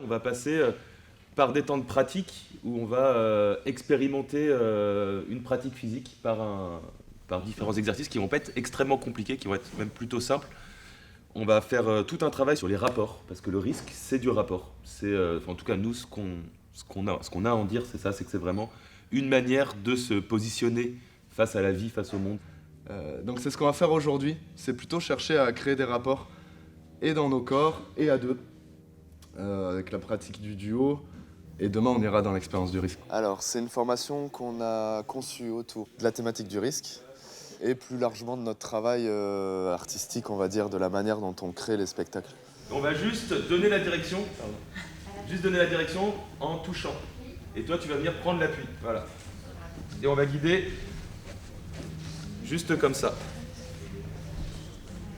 On va passer par des temps de pratique où on va expérimenter une pratique physique par différents exercices qui vont pas être extrêmement compliqués, qui vont être même plutôt simples. On va faire tout un travail sur les rapports, parce que le risque, c'est du rapport. En tout cas, nous, ce qu'on a à en dire, c'est ça, c'est que c'est vraiment une manière de se positionner face à la vie, face au monde. Donc c'est ce qu'on va faire aujourd'hui, c'est plutôt chercher à créer des rapports et dans nos corps et à deux, avec la pratique du duo. Et demain, on ira dans l'expérience du risque. Alors, c'est une formation qu'on a conçue autour de la thématique du risque et plus largement de notre travail artistique, on va dire, de la manière dont on crée les spectacles. On va juste donner la direction, juste donner la direction en touchant. Et toi, tu vas venir prendre l'appui, voilà. Et on va guider juste comme ça.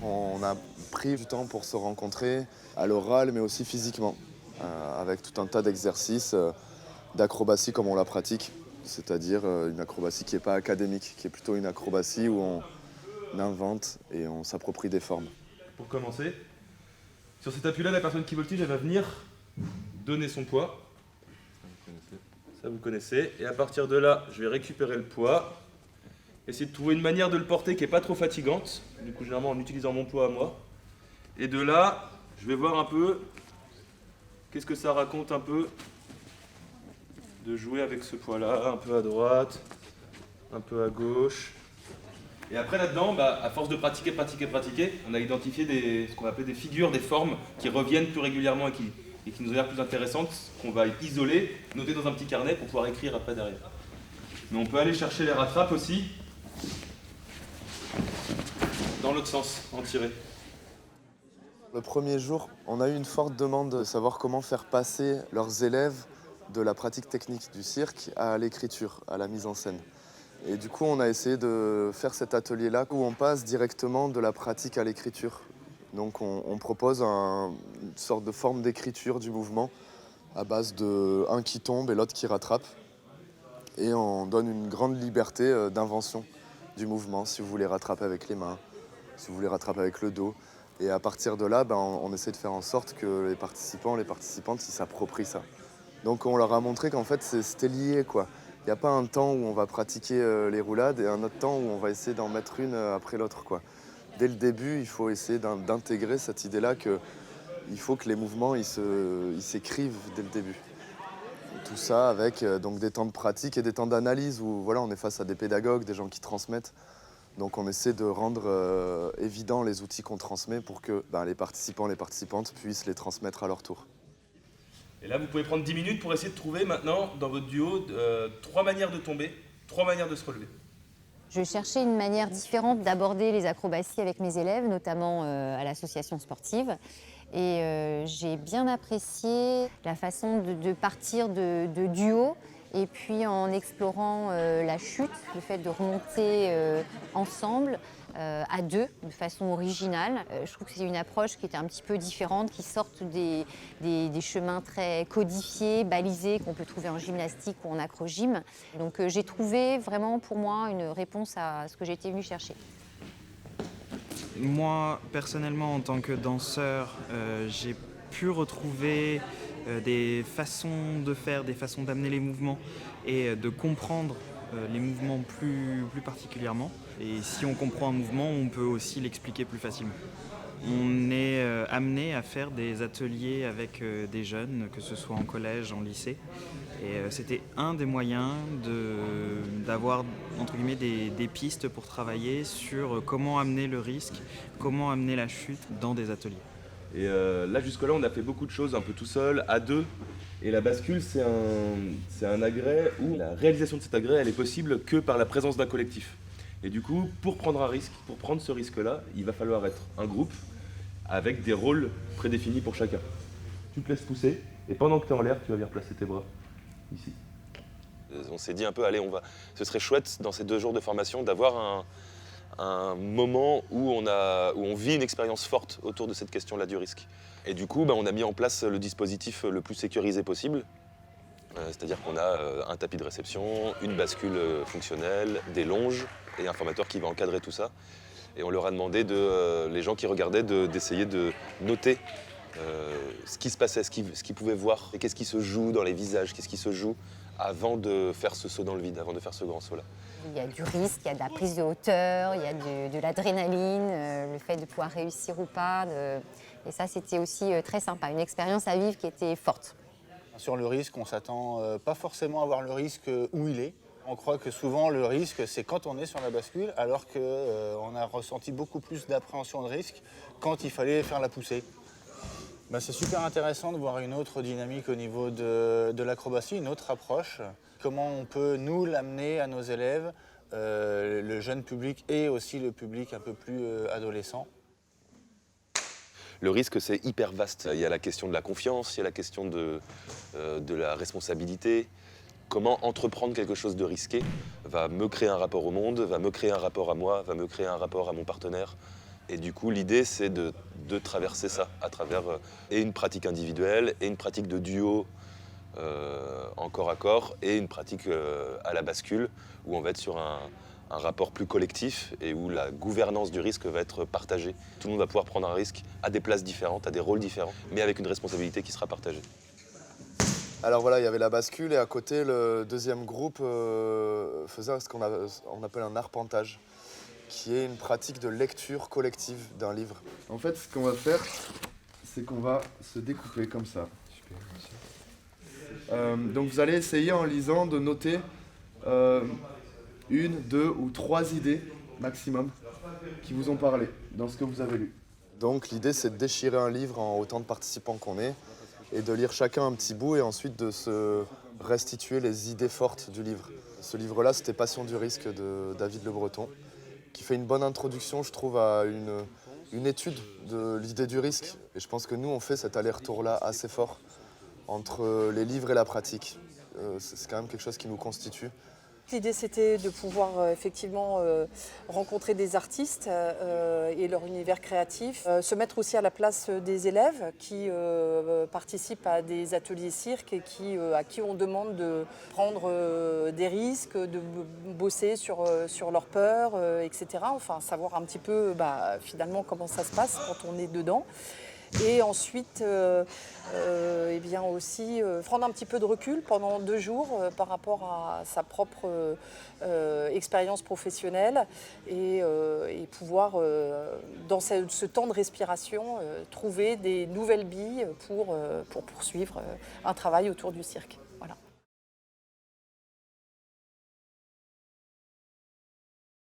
On a pris du temps pour se rencontrer à l'oral, mais aussi physiquement, avec tout un tas d'exercices d'acrobatie comme on la pratique, c'est-à-dire une acrobatie qui n'est pas académique, qui est plutôt une acrobatie où on invente et on s'approprie des formes. Pour commencer, sur cet appui-là, la personne qui voltige, elle va venir donner son poids. Ça, vous connaissez. Et à partir de là, je vais récupérer le poids. Essayer de trouver une manière de le porter qui n'est pas trop fatigante. Du coup, généralement, en utilisant mon poids à moi. Et de là, je vais voir un peu qu'est-ce que ça raconte un peu de jouer avec ce poids-là, un peu à droite, un peu à gauche. Et après là-dedans, à force de pratiquer, on a identifié ce qu'on appelle des figures, des formes qui reviennent plus régulièrement et qui nous ont l'air plus intéressantes, qu'on va isoler, noter dans un petit carnet pour pouvoir écrire après derrière. Mais on peut aller chercher les rattrapes aussi, dans l'autre sens, en tirer. Le premier jour, on a eu une forte demande de savoir comment faire passer leurs élèves de la pratique technique du cirque à l'écriture, à la mise en scène. Et du coup, on a essayé de faire cet atelier-là où on passe directement de la pratique à l'écriture. Donc on propose une sorte de forme d'écriture du mouvement à base de un qui tombe et l'autre qui rattrape. Et on donne une grande liberté d'invention du mouvement, si vous voulez rattraper avec les mains, si vous voulez rattraper avec le dos. Et à partir de là, on essaie de faire en sorte que les participants, les participantes, ils s'approprient ça. Donc on leur a montré qu'en fait, c'était lié, quoi. Il n'y a pas un temps où on va pratiquer les roulades et un autre temps où on va essayer d'en mettre une après l'autre, quoi. Dès le début, il faut essayer d'intégrer cette idée-là qu'il faut que les mouvements ils s'écrivent dès le début. Tout ça avec donc des temps de pratique et des temps d'analyse où voilà, on est face à des pédagogues, des gens qui transmettent. Donc on essaie de rendre évident les outils qu'on transmet pour que les participants, les participantes puissent les transmettre à leur tour. Et là, vous pouvez prendre 10 minutes pour essayer de trouver maintenant, dans votre duo, 3 manières de tomber, 3 manières de se relever. Je cherchais une manière différente d'aborder les acrobaties avec mes élèves, notamment à l'association sportive. Et j'ai bien apprécié la façon de partir de duo et puis en explorant la chute, le fait de remonter ensemble, à deux, de façon originale. Je trouve que c'est une approche qui était un petit peu différente, qui sortent des chemins très codifiés, balisés, qu'on peut trouver en gymnastique ou en acrogym. Donc j'ai trouvé vraiment pour moi une réponse à ce que j'étais venue chercher. Moi, personnellement, en tant que danseur, j'ai pu retrouver des façons de faire, des façons d'amener les mouvements et de comprendre les mouvements plus particulièrement. Et si on comprend un mouvement, on peut aussi l'expliquer plus facilement. On est amené à faire des ateliers avec des jeunes, que ce soit en collège, en lycée. Et c'était un des moyens d'avoir entre guillemets des pistes pour travailler sur comment amener le risque, comment amener la chute dans des ateliers. Et là, jusque-là, on a fait beaucoup de choses un peu tout seul, à deux. Et la bascule, c'est un agrès où la réalisation de cet agrès, elle est possible que par la présence d'un collectif. Et du coup, pour prendre un risque, pour prendre ce risque-là, il va falloir être un groupe avec des rôles prédéfinis pour chacun. Tu te laisses pousser, et pendant que tu es en l'air, tu vas venir placer tes bras ici. On s'est dit un peu, allez, ce serait chouette dans ces 2 jours de formation d'avoir un moment où on vit une expérience forte autour de cette question-là du risque. Et du coup, on a mis en place le dispositif le plus sécurisé possible. C'est-à-dire qu'on a un tapis de réception, une bascule fonctionnelle, des longes et un formateur qui va encadrer tout ça. Et on leur a demandé, les gens qui regardaient, d'essayer de noter ce qui se passait, ce qu'ils pouvaient voir, et qu'est-ce qui se joue dans les visages, qu'est-ce qui se joue avant de faire ce saut dans le vide, avant de faire ce grand saut-là. Il y a du risque, il y a de la prise de hauteur, il y a de l'adrénaline, le fait de pouvoir réussir ou pas. Et ça, c'était aussi très sympa, une expérience à vivre qui était forte. Sur le risque, on ne s'attend pas forcément à voir le risque où il est. On croit que souvent le risque, c'est quand on est sur la bascule, alors qu'on a ressenti beaucoup plus d'appréhension de risque quand il fallait faire la poussée. C'est super intéressant de voir une autre dynamique au niveau de l'acrobatie, une autre approche. Comment on peut nous l'amener à nos élèves, le jeune public et aussi le public un peu plus adolescent. Le risque, c'est hyper vaste. Il y a la question de la confiance, il y a la question de la responsabilité. Comment entreprendre quelque chose de risqué va me créer un rapport au monde, va me créer un rapport à moi, va me créer un rapport à mon partenaire. Et du coup, l'idée, c'est de traverser ça à travers et une pratique individuelle, et une pratique de duo en corps à corps, et une pratique à la bascule, où on va être sur un rapport plus collectif et où la gouvernance du risque va être partagée. Tout le monde va pouvoir prendre un risque à des places différentes, à des rôles différents, mais avec une responsabilité qui sera partagée. Alors voilà, il y avait la bascule et à côté, le deuxième groupe faisait ce qu'on appelle un arpentage, qui est une pratique de lecture collective d'un livre. En fait, ce qu'on va faire, c'est qu'on va se découper comme ça. Donc vous allez essayer en lisant de noter une, deux ou trois idées maximum qui vous ont parlé dans ce que vous avez lu. Donc l'idée, c'est de déchirer un livre en autant de participants qu'on est et de lire chacun un petit bout et ensuite de se restituer les idées fortes du livre. Ce livre-là, c'était Passion du risque de David Le Breton, qui fait une bonne introduction, je trouve, à une étude de l'idée du risque. Et je pense que nous, on fait cet aller-retour-là assez fort entre les livres et la pratique. C'est quand même quelque chose qui nous constitue. L'idée, c'était de pouvoir effectivement rencontrer des artistes et leur univers créatif, se mettre aussi à la place des élèves qui participent à des ateliers cirque et à qui on demande de prendre des risques, de bosser sur leurs peurs, etc. Enfin, savoir un petit peu finalement comment ça se passe quand on est dedans. Et ensuite, eh bien aussi prendre un petit peu de recul pendant 2 jours par rapport à sa propre expérience professionnelle et pouvoir, dans ce temps de respiration, trouver des nouvelles billes pour poursuivre un travail autour du cirque.